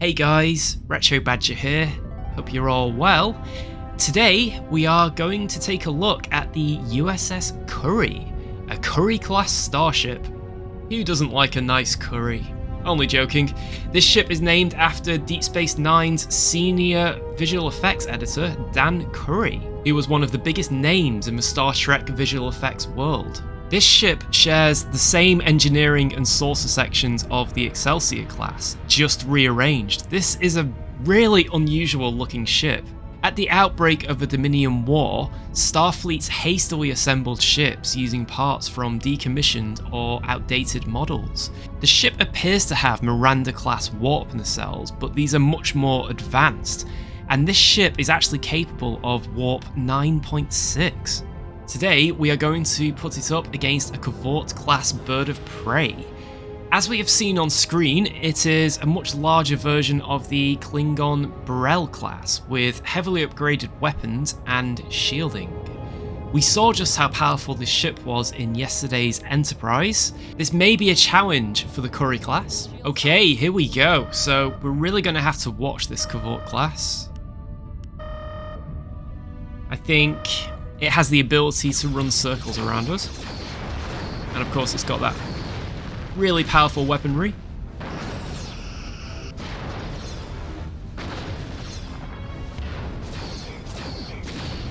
Hey guys, Retro Badger here, hope you're all well. Today we are going to take a look at the USS Curry, a Curry-class starship. Who doesn't like a nice curry? Only joking. This ship is named after Deep Space Nine's senior visual effects editor, Dan Curry, who was one of the biggest names in the Star Trek visual effects world. This ship shares the same engineering and saucer sections of the Excelsior class, just rearranged. This is a really unusual looking ship. At the outbreak of the Dominion War, Starfleet's hastily assembled ships using parts from decommissioned or outdated models. The ship appears to have Miranda-class warp nacelles, but these are much more advanced, and this ship is actually capable of warp 9.6. Today, we are going to put it up against a Cavort-class bird of prey. As we have seen on screen, it is a much larger version of the Klingon Burrell class, with heavily upgraded weapons and shielding. We saw just how powerful this ship was in yesterday's Enterprise. This may be a challenge for the Curry class. Okay, here we go. So we're really going to have to watch this Cavort class. I think it has the ability to run circles around us. And of course it's got that really powerful weaponry.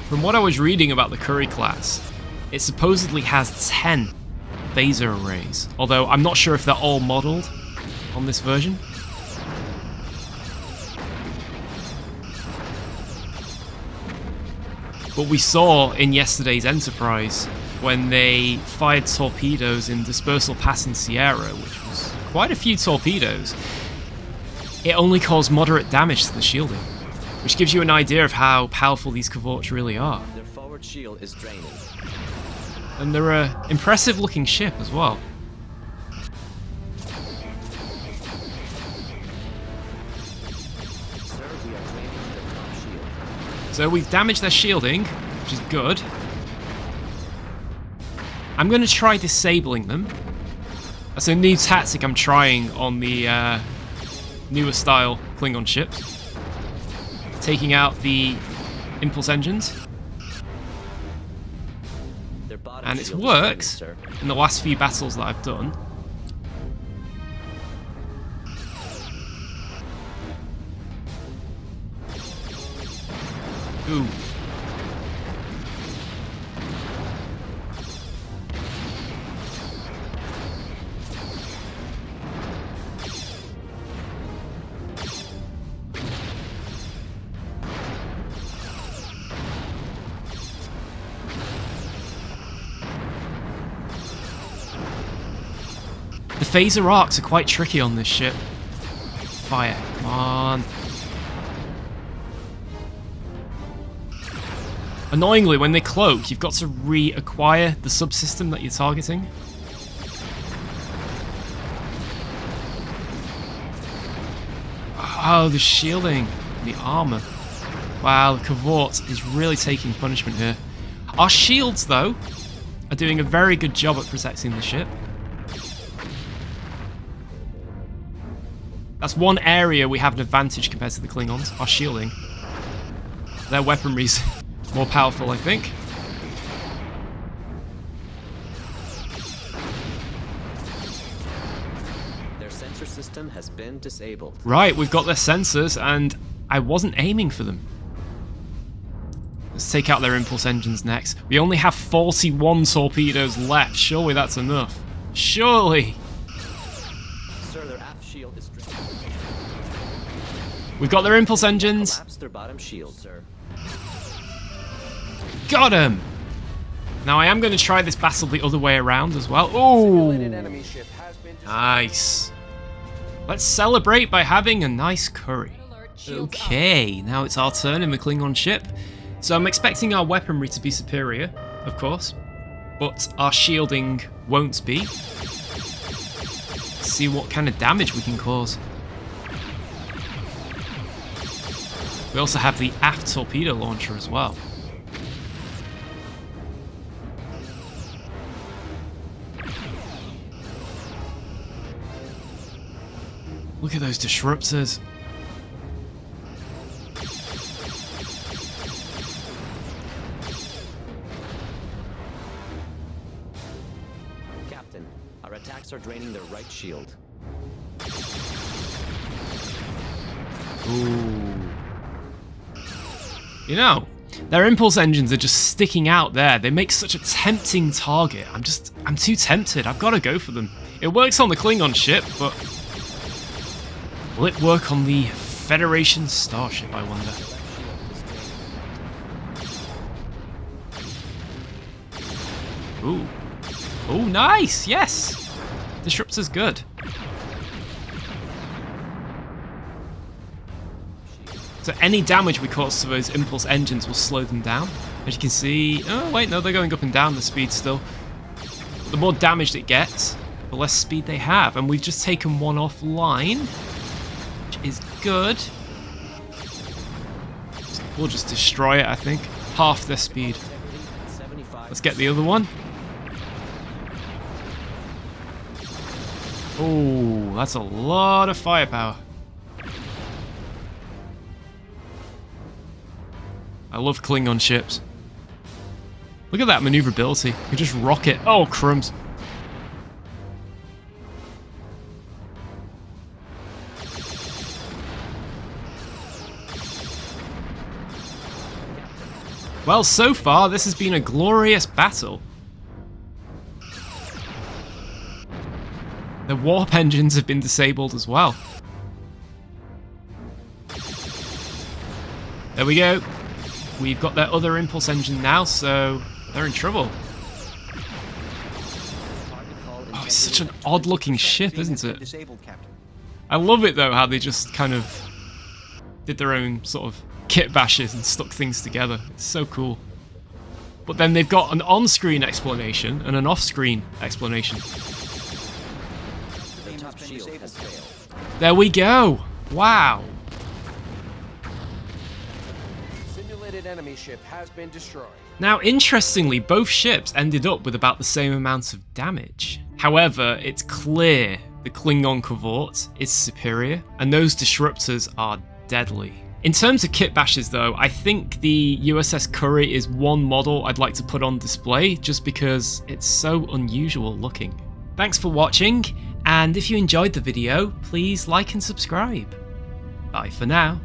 From what I was reading about the Curry class, it supposedly has 10 phaser arrays, although I'm not sure if they're all modelled on this version. But we saw in yesterday's Enterprise when they fired torpedoes in Dispersal Pass in Sierra, which was quite a few torpedoes, it only caused moderate damage to the shielding, which gives you an idea of how powerful these Cavorts really are. Their forward shield is draining. And they're an impressive looking ship as well. So we've damaged their shielding, which is good. I'm going to try disabling them. That's a new tactic I'm trying on the newer style Klingon ships. Taking out the impulse engines. And it's worked in the last few battles that I've done. Ooh. The phaser arcs are quite tricky on this ship. Fire, come on. Annoyingly, when they cloak, you've got to reacquire the subsystem that you're targeting. Oh, the shielding, the armor. Wow, the Cavort is really taking punishment here. Our shields, though, are doing a very good job at protecting the ship. That's one area we have an advantage compared to the Klingons, our shielding. Their weaponry's more powerful, I think. Their sensor system has been disabled. Right, we've got their sensors, and I wasn't aiming for them. Let's take out their impulse engines next. We only have 41 torpedoes left. Surely that's enough. Surely! Sir, their aft shield is drained. We've got their impulse engines. Collapse their bottom shield, sir. Got him! Now I am going to try this battle the other way around as well. Oh, nice. Let's celebrate by having a nice curry. Okay, now it's our turn in the Klingon ship. So I'm expecting our weaponry to be superior, of course, but our shielding won't be. Let's see what kind of damage we can cause. We also have the aft torpedo launcher as well. Look at those disruptors. Captain. Our attacks are draining their right shield. Ooh. You know, their impulse engines are just sticking out there. They make such a tempting target. I'm too tempted. I've got to go for them. It works on the Klingon ship, but will it work on the Federation starship, I wonder? Ooh. Oh, nice! Yes! Disruptor's good. So any damage we cause to those impulse engines will slow them down. As you can see... Oh, wait, no, they're going up and down the speed still. But the more damage it gets, the less speed they have. And we've just taken one offline, which is good. We'll just destroy it, I think. Half their speed. Let's get the other one. Oh, that's a lot of firepower. I love Klingon ships. Look at that maneuverability. You just rock it. Oh, crumbs. Well, so far, this has been a glorious battle. The warp engines have been disabled as well. There we go. We've got their other impulse engine now, so they're in trouble. Oh, it's such an odd-looking ship, isn't it? I love it, though, how they just kind of did their own sort of kit bashes and stuck things together. It's so cool. But then they've got an on-screen explanation and an off-screen explanation. There we go. Wow. Simulated enemy ship has been destroyed. Now, interestingly, both ships ended up with about the same amount of damage. However, it's clear the Klingon covert is superior, and those disruptors are deadly. In terms of kit bashes though, I think the USS Curry is one model I'd like to put on display just because it's so unusual looking. Thanks for watching, and if you enjoyed the video, please like and subscribe. Bye for now.